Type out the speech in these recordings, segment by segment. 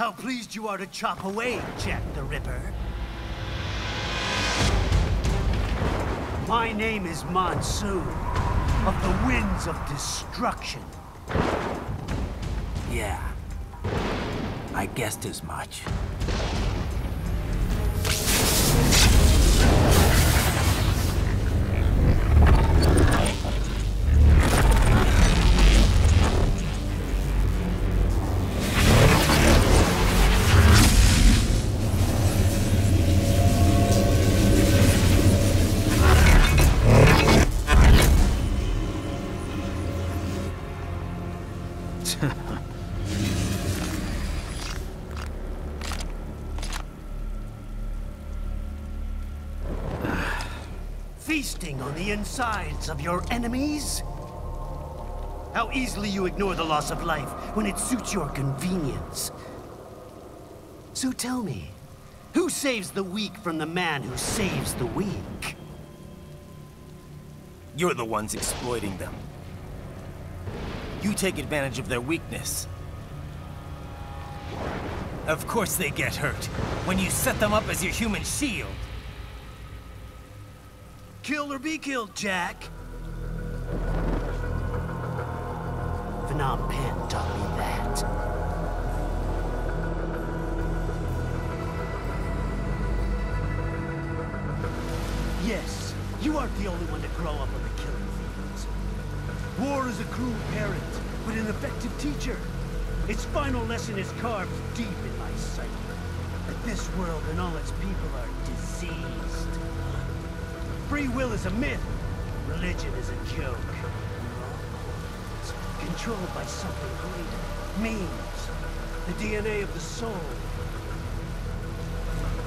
How pleased you are to chop away, Jack the Ripper. My name is Monsoon, of the Winds of Destruction. Yeah, I guessed as much. Feasting on the insides of your enemies? How easily you ignore the loss of life when it suits your convenience. So tell me, who saves the weak from the man who saves the weak? You're the ones exploiting them. You take advantage of their weakness. Of course they get hurt when you set them up as your human shield. Kill or be killed, Jack. Phnom Penh taught me that. Yes, you aren't the only one to grow up on the killing fields. War is a cruel parent, but an effective teacher. Its final lesson is carved deep in my psyche. That this world and all its people are diseased. Free will is a myth. Religion is a joke. It's controlled by something greater. Memes. The DNA of the soul.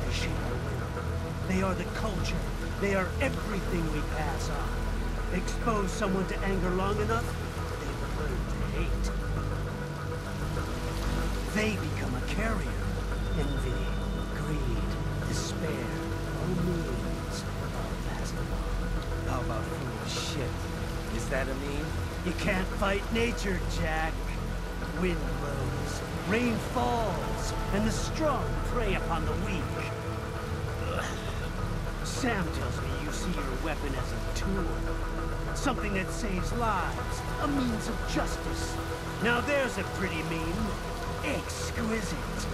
They shape our will. They are the culture. They are everything we pass on. Expose someone to anger long enough, they learn to hate. They become a carrier. Envy, greed, despair, all means. How about foolish shit? Is that a meme? You can't fight nature, Jack. Wind blows, rain falls, and the strong prey upon the weak. Ugh. Sam tells me you see your weapon as a tool. Something that saves lives, a means of justice. Now there's a pretty meme. Exquisite.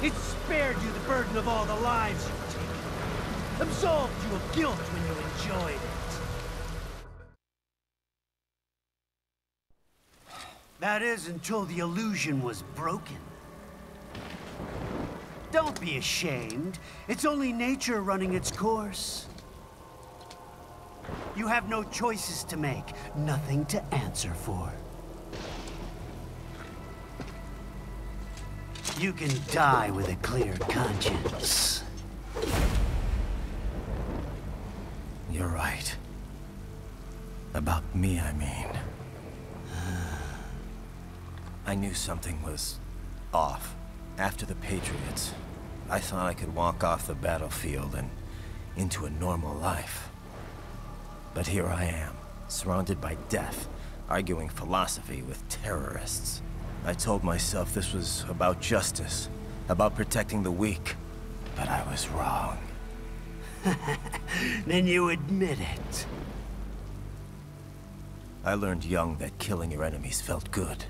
It spared you the burden of all the lives you've taken. Absolved you of guilt when you enjoyed it. That is until the illusion was broken. Don't be ashamed. It's only nature running its course. You have no choices to make, nothing to answer for. You can die with a clear conscience. You're right. About me, I mean. I knew something was off. After the Patriots, I thought I could walk off the battlefield and into a normal life. But here I am, surrounded by death, arguing philosophy with terrorists. I told myself this was about justice, about protecting the weak, but I was wrong. Then you admit it. I learned young that killing your enemies felt good.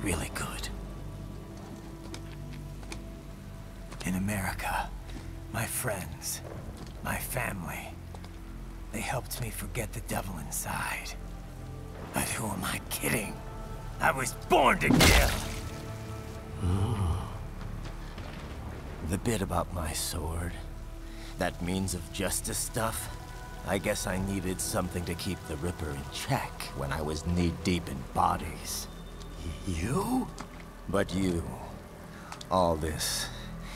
Really good. In America, my friends, my family, they helped me forget the devil inside. But who am I kidding? I was born to kill! The bit about my sword, that means of justice stuff, I guess I needed something to keep the Ripper in check when I was knee-deep in bodies. You? But you, all this,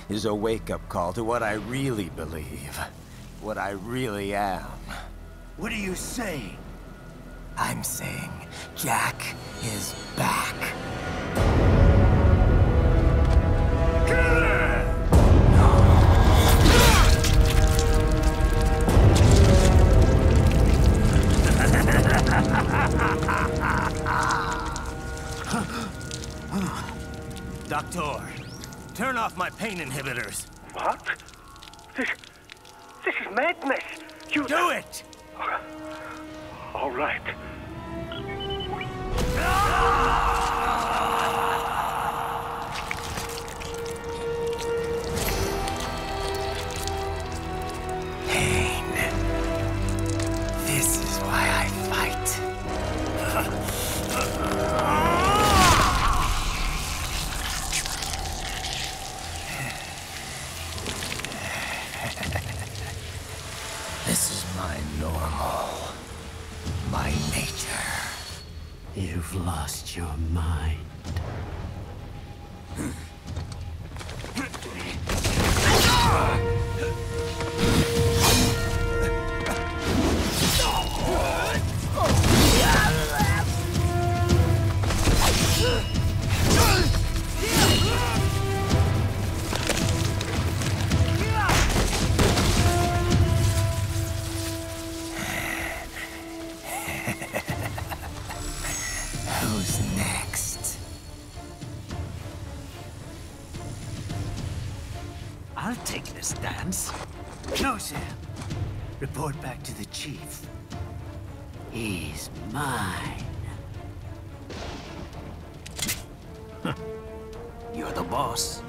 is a wake-up call to what I really believe. What I really am. What are you saying? I'm saying Jack is back. Doctor, Turn off my pain inhibitors. What? This is madness. You do it! All right. Pain. This is why I fight. This is my normal. My nature. You've lost your mind. Who's next? I'll take this dance. No, Sam. Report back to the chief. He's mine. You're the boss.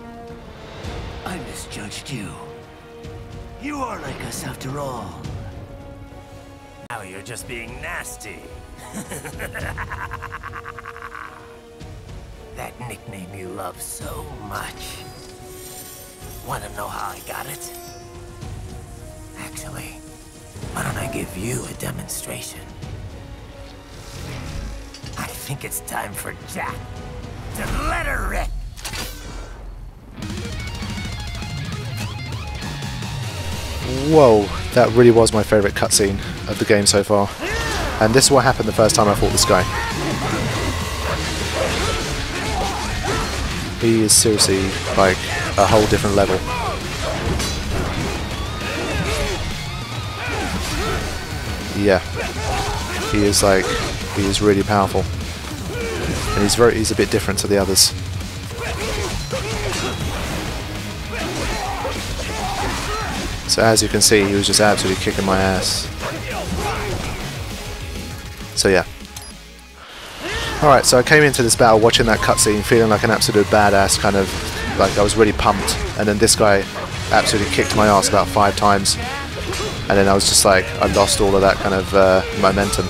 I misjudged you. You are like us after all. Now you're just being nasty. That nickname you love so much. Want to know how I got it? Actually, why don't I give you a demonstration? I think it's time for Jack to let her rip. Whoa, that really was my favourite cutscene of the game so far. And this is what happened the first time I fought this guy. He is seriously like a whole different level. Yeah, he is really powerful, and he's a bit different to the others. So as you can see, he was just absolutely kicking my ass. So yeah. Alright, so I came into this battle watching that cutscene, feeling like an absolute badass, kind of like I was really pumped, and then this guy absolutely kicked my ass about 5 times, and then I was just like, I lost all of that kind of momentum.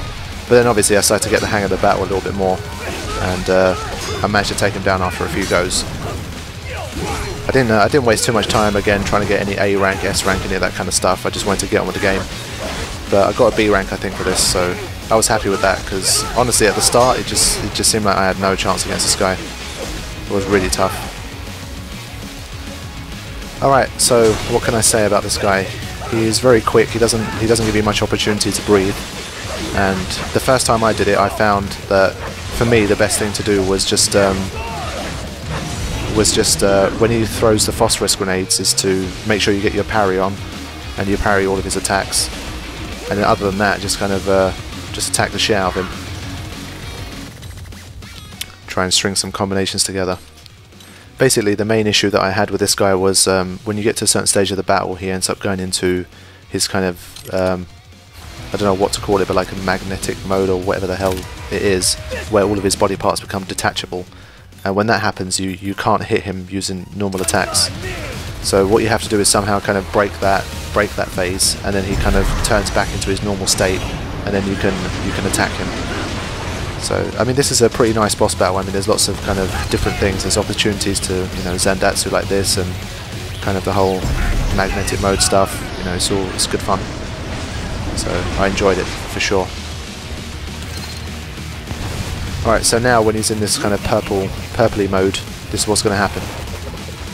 But then obviously I started to get the hang of the battle a little bit more, and I managed to take him down after a few goes. I didn't waste too much time again trying to get any A rank, S rank, any of that kind of stuff. I just wanted to get on with the game. But I got a B rank I think for this, so I was happy with that, because honestly at the start it just seemed like I had no chance against this guy. It was really tough. Alright, so what can I say about this guy? He is very quick, he doesn't give you much opportunity to breathe. And the first time I did it I found that for me the best thing to do was just when he throws the phosphorus grenades is to make sure you get your parry on and you parry all of his attacks. And then other than that, just kind of just attack the shit out of him. Try and string some combinations together. Basically, the main issue that I had with this guy was when you get to a certain stage of the battle, he ends up going into his kind of, I don't know what to call it, but like a magnetic mode or whatever the hell it is, where all of his body parts become detachable. And when that happens, you can't hit him using normal attacks. So what you have to do is somehow kind of break that phase, and then he kind of turns back into his normal state, and then you can attack him. So I mean, this is a pretty nice boss battle. I mean, there's lots of kind of different things. There's opportunities to, you know, Zandatsu like this, and kind of the whole magnetic mode stuff. You know, it's good fun. So I enjoyed it for sure. Alright, so now when he's in this kind of purpley mode, this is what's going to happen.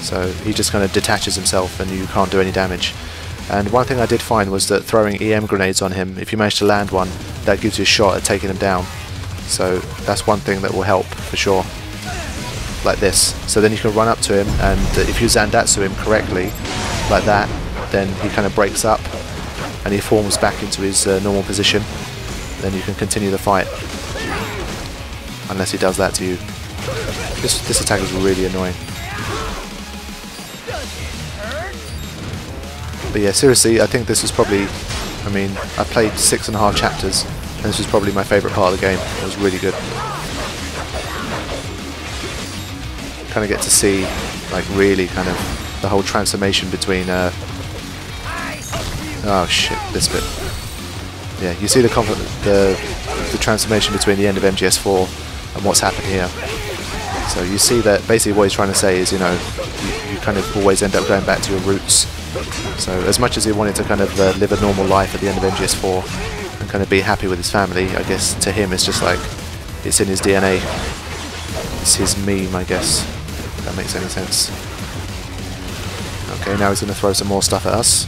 So he just kind of detaches himself and you can't do any damage. And one thing I did find was that throwing EM grenades on him, if you manage to land one, that gives you a shot at taking him down. So that's one thing that will help for sure. Like this. So then you can run up to him, and if you Zandatsu him correctly, like that, then he kind of breaks up and he forms back into his normal position. Then you can continue the fight. Unless he does that to you. This attack is really annoying. But yeah, seriously, I think this was probably, I mean, I played 6.5 chapters, and this was probably my favourite part of the game. It was really good. Kind of get to see, like, really kind of the whole transformation between, oh shit, this bit. Yeah, you see the transformation between the end of MGS4 and what's happened here. So you see that basically what he's trying to say is, you know, you kind of always end up going back to your roots. So as much as he wanted to kind of live a normal life at the end of MGS4 and kind of be happy with his family, I guess to him it's just like, it's in his DNA. It's his meme, I guess, if that makes any sense. Okay, now he's going to throw some more stuff at us.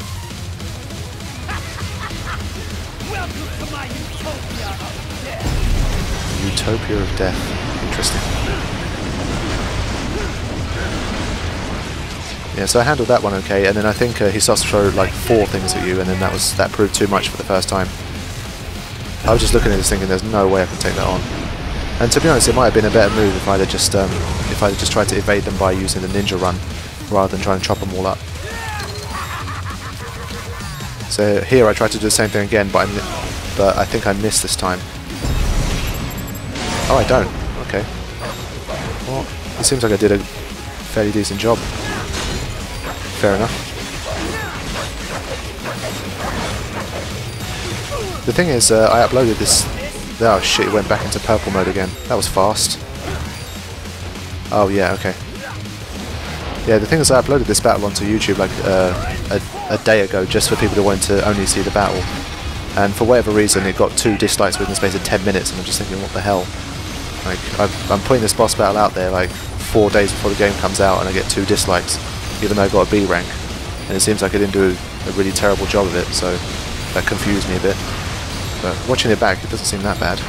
Utopia of Death. Interesting. Yeah, so I handled that one okay, and then I think he starts to throw like 4 things at you, and then that proved too much for the first time. I was just looking at this thinking there's no way I can take that on. And to be honest, it might have been a better move if I'd have just tried to evade them by using the ninja run rather than trying to chop them all up. So here I tried to do the same thing again, but I think I missed this time. Oh, I don't. Okay. Well, it seems like I did a fairly decent job. Fair enough. The thing is, I uploaded this... Oh shit, it went back into purple mode again. That was fast. Oh yeah, okay. Yeah, the thing is I uploaded this battle onto YouTube like a day ago just for people who wanted to only see the battle. And for whatever reason it got 2 dislikes within the space of 10 minutes, and I'm just thinking, what the hell? Like, I'm putting this boss battle out there like 4 days before the game comes out and I get 2 dislikes, even though I got a B rank. And it seems like I didn't do a really terrible job of it, so that confused me a bit. But watching it back, it doesn't seem that bad.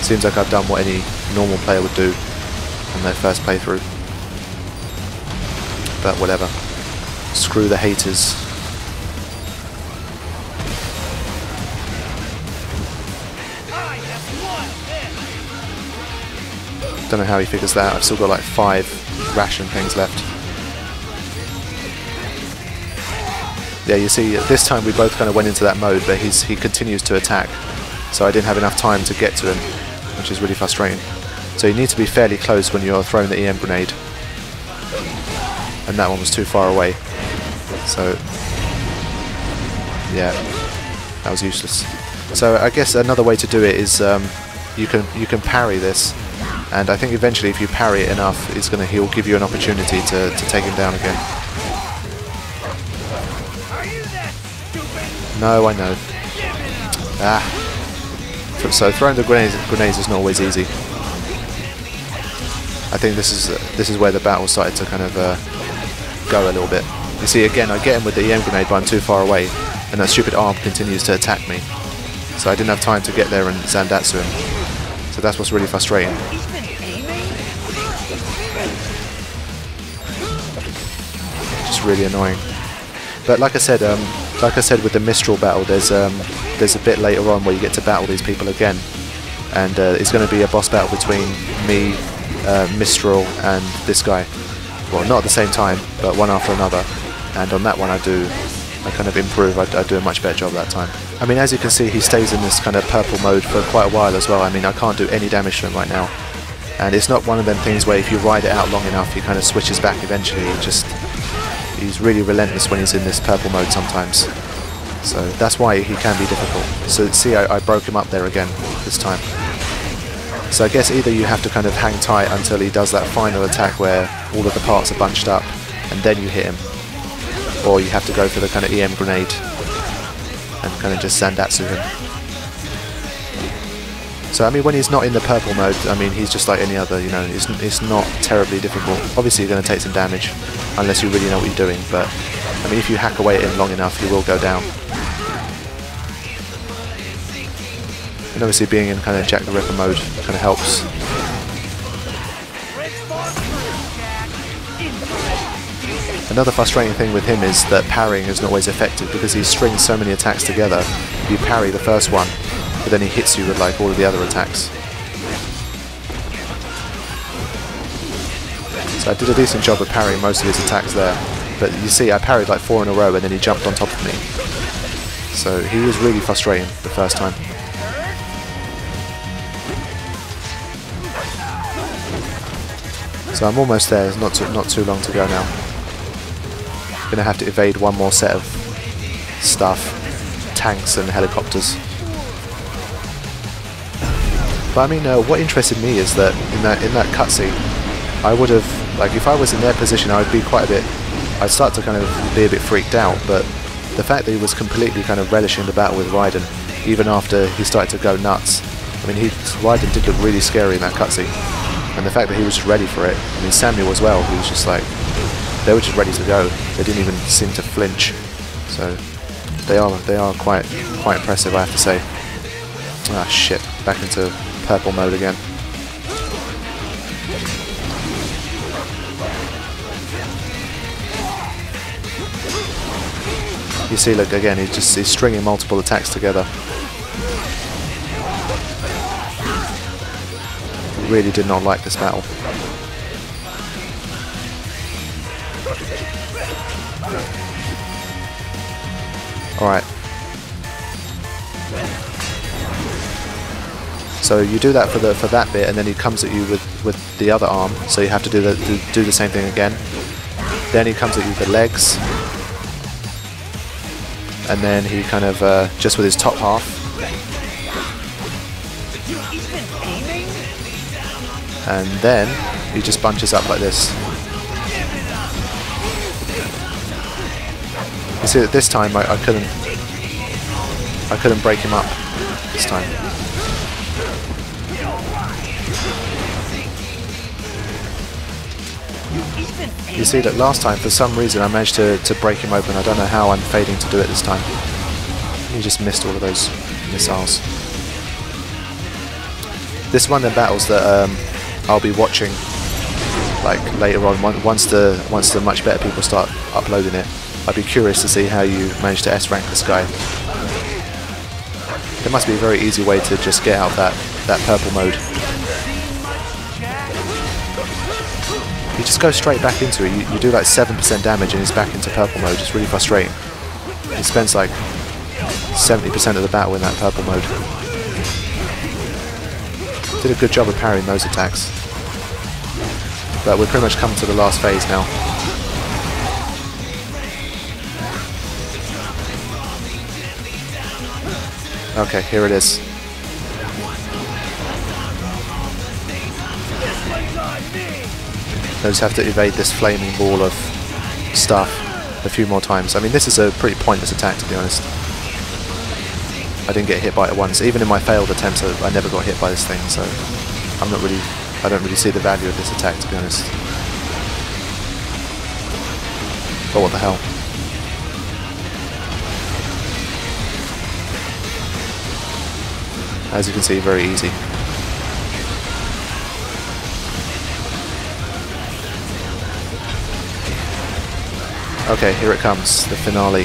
It seems like I've done what any normal player would do on their first playthrough. But whatever. Screw the haters. Don't know how he figures that. I've still got like 5 ration things left. Yeah, you see, this time we both kind of went into that mode, but he continues to attack. So I didn't have enough time to get to him, which is really frustrating. So you need to be fairly close when you're throwing the EM grenade. And that one was too far away. So, yeah, that was useless. So I guess another way to do it is you can parry this. And I think eventually if you parry it enough, he'll give you an opportunity to take him down again. No, I know. Ah. So throwing the grenades is not always easy. I think this is where the battle started to kind of go a little bit. You see, again, I get him with the EM grenade, but I'm too far away, and that stupid arm continues to attack me. So I didn't have time to get there and Zandatsu him. So that's what's really frustrating. Just really annoying. But like I said with the Mistral battle, there's a bit later on where you get to battle these people again, and it's going to be a boss battle between me, Mistral, and this guy. Well, not at the same time, but one after another. And on that one, I kind of improve. I do a much better job that time. I mean, as you can see, he stays in this kind of purple mode for quite a while as well. I mean, I can't do any damage to him right now, and it's not one of them things where if you ride it out long enough, he kind of switches back eventually. He's really relentless when he's in this purple mode sometimes. So that's why he can be difficult. So see, I broke him up there again this time. So I guess either you have to kind of hang tight until he does that final attack where all of the parts are bunched up and then you hit him, or you have to go for the kind of EM grenade and kind of just Zandatsu him. So I mean, when he's not in the purple mode, I mean, he's just like any other, you know, it's not terribly difficult. Obviously you're going to take some damage unless you really know what you're doing, but I mean, if you hack away at him long enough, he will go down. And obviously being in kind of Jack the Ripper mode kind of helps. Another frustrating thing with him is that parrying isn't always effective because he strings so many attacks together. You parry the first one, but then he hits you with like all of the other attacks. So I did a decent job of parrying most of his attacks there. But you see, I parried like 4 in a row and then he jumped on top of me. So he was really frustrating the first time. So I'm almost there. There's not too long to go now. Gonna have to evade one more set of stuff, tanks and helicopters. But I mean, what interested me is that in that cutscene, I would have, like, if I was in their position, I would be quite a bit. I'd start to kind of be a bit freaked out. But the fact that he was completely kind of relishing the battle with Raiden, even after he started to go nuts. I mean, Raiden did look really scary in that cutscene, and the fact that he was just ready for it. I mean, Samuel as well. He was just like, they were just ready to go. They didn't even seem to flinch. So they are quite impressive, I have to say. Ah shit! Back into purple mode again. You see, look again. He's stringing multiple attacks together. Really did not like this battle. Alright. So you do that for that bit, and then he comes at you with the other arm. So you have to do the same thing again. Then he comes at you with the legs, and then he kind of just with his top half. And then he just bunches up like this. You see that this time I couldn't break him up this time. You see that last time, for some reason, I managed to break him open. I don't know how I'm failing to do it this time. He just missed all of those missiles. This is one of the battles that I'll be watching, like later on, once the much better people start uploading it. I'd be curious to see how you manage to S-rank this guy. There must be a very easy way to just get out that purple mode. You just go straight back into it. You do like 7% damage and he's back into purple mode. It's really frustrating. He spends like 70% of the battle in that purple mode. Did a good job of parrying those attacks. But we're pretty much come to the last phase now. Okay, here it is. I just have to evade this flaming ball of stuff a few more times. I mean, this is a pretty pointless attack, to be honest. I didn't get hit by it once. Even in my failed attempts, I never got hit by this thing, so I don't really see the value of this attack, to be honest. But what the hell? As you can see, very easy. Okay, here it comes, the finale.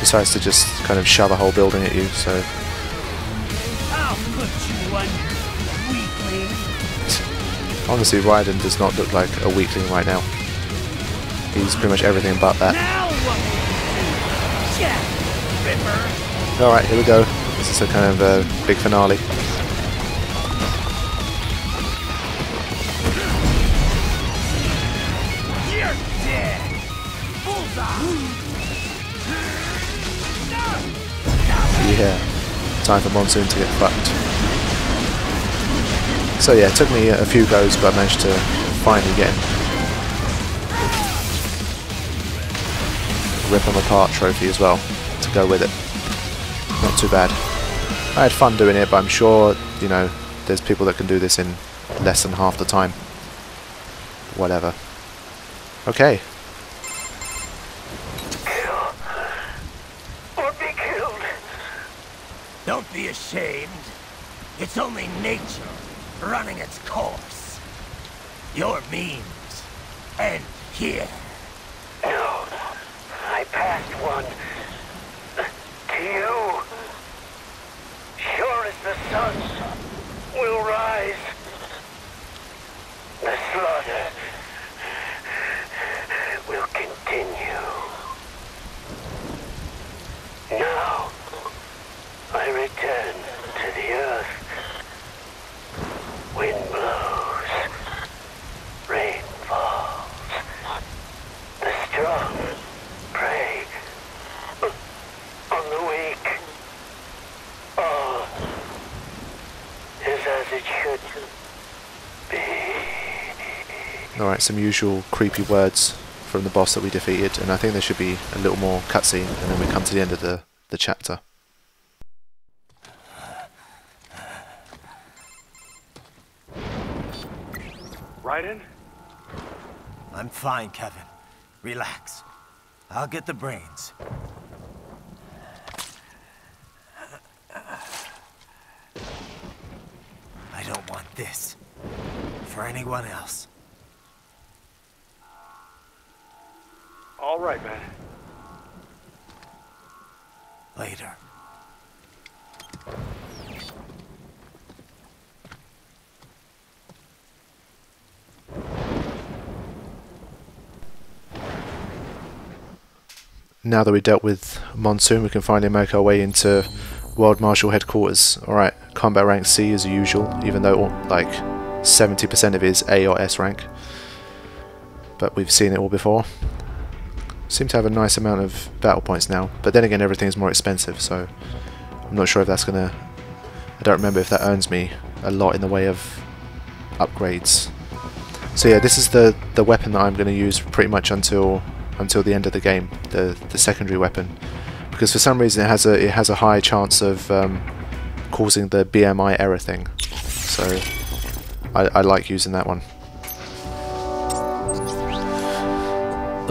Decides to just kind of shove a whole building at you, so... I'll put you under, weakling. Honestly, Raiden does not look like a weakling right now. He's pretty much everything but that. Alright, here we go. This is a kind of a big finale. You're dead. Yeah, time for Monsoon to get fucked. So yeah, it took me a few goes, but I managed to finally get him. Rip 'em apart trophy as well to go with it. Not too bad. I had fun doing it, but I'm sure, you know, there's people that can do this in less than half the time. Whatever. Okay. Kill. Or be killed. Don't be ashamed. It's only nature running its course. Your means end here. No. I passed one. To you. Sure as the sun will rise. it should be. Alright, some usual creepy words from the boss that we defeated, and I think there should be a little more cutscene, and then we come to the end of the chapter. Raiden? I'm fine, Kevin. Relax. I'll get the brains. I don't want this for anyone else. All right, man. Later. Now that we dealt with Monsoon, we can finally make our way into World Marshal Headquarters. Alright, combat rank C as usual, even though like 70% of it is A or S rank. But we've seen it all before. Seem to have a nice amount of battle points now, but then again everything's more expensive, so I'm not sure if that's gonna... I don't remember if that earns me a lot in the way of upgrades. So yeah, this is the weapon that I'm going to use pretty much until the end of the game, the secondary weapon, because for some reason it has a high chance of causing the BMI error thing, so I like using that one.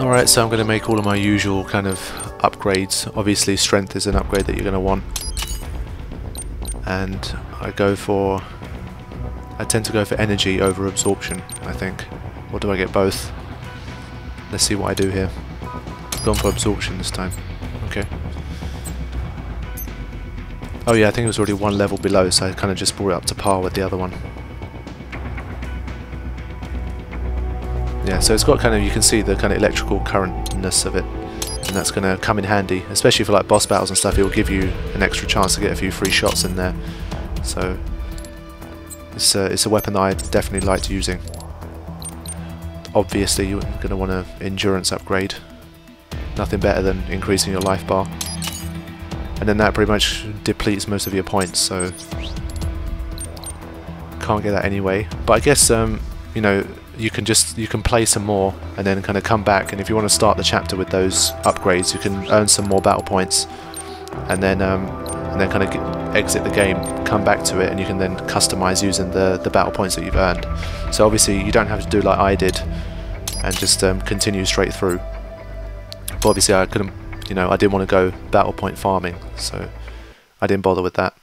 Alright, so I'm going to make all of my usual kind of upgrades. Obviously strength is an upgrade that you're going to want, and I tend to go for energy over absorption, I think. Or do I get both? Let's see what I do here. Gone for absorption this time. Okay. Oh yeah, I think it was already one level below, so I kind of just brought it up to par with the other one. Yeah, so it's got kind of, you can see the kind of electrical currentness of it, and that's going to come in handy, especially for like boss battles and stuff. It will give you an extra chance to get a few free shots in there. So it's a weapon that I definitely liked using. Obviously you're going to want an endurance upgrade. Nothing better than increasing your life bar. And then that pretty much depletes most of your points, so can't get that anyway. But I guess you know, you can play some more and then kind of come back, and if you want to start the chapter with those upgrades, you can earn some more battle points, and then kind of exit the game, come back to it, and you can then customize using the battle points that you've earned. So obviously you don't have to do like I did and just continue straight through. But obviously I couldn't, you know, I didn't want to go battle point farming, so I didn't bother with that.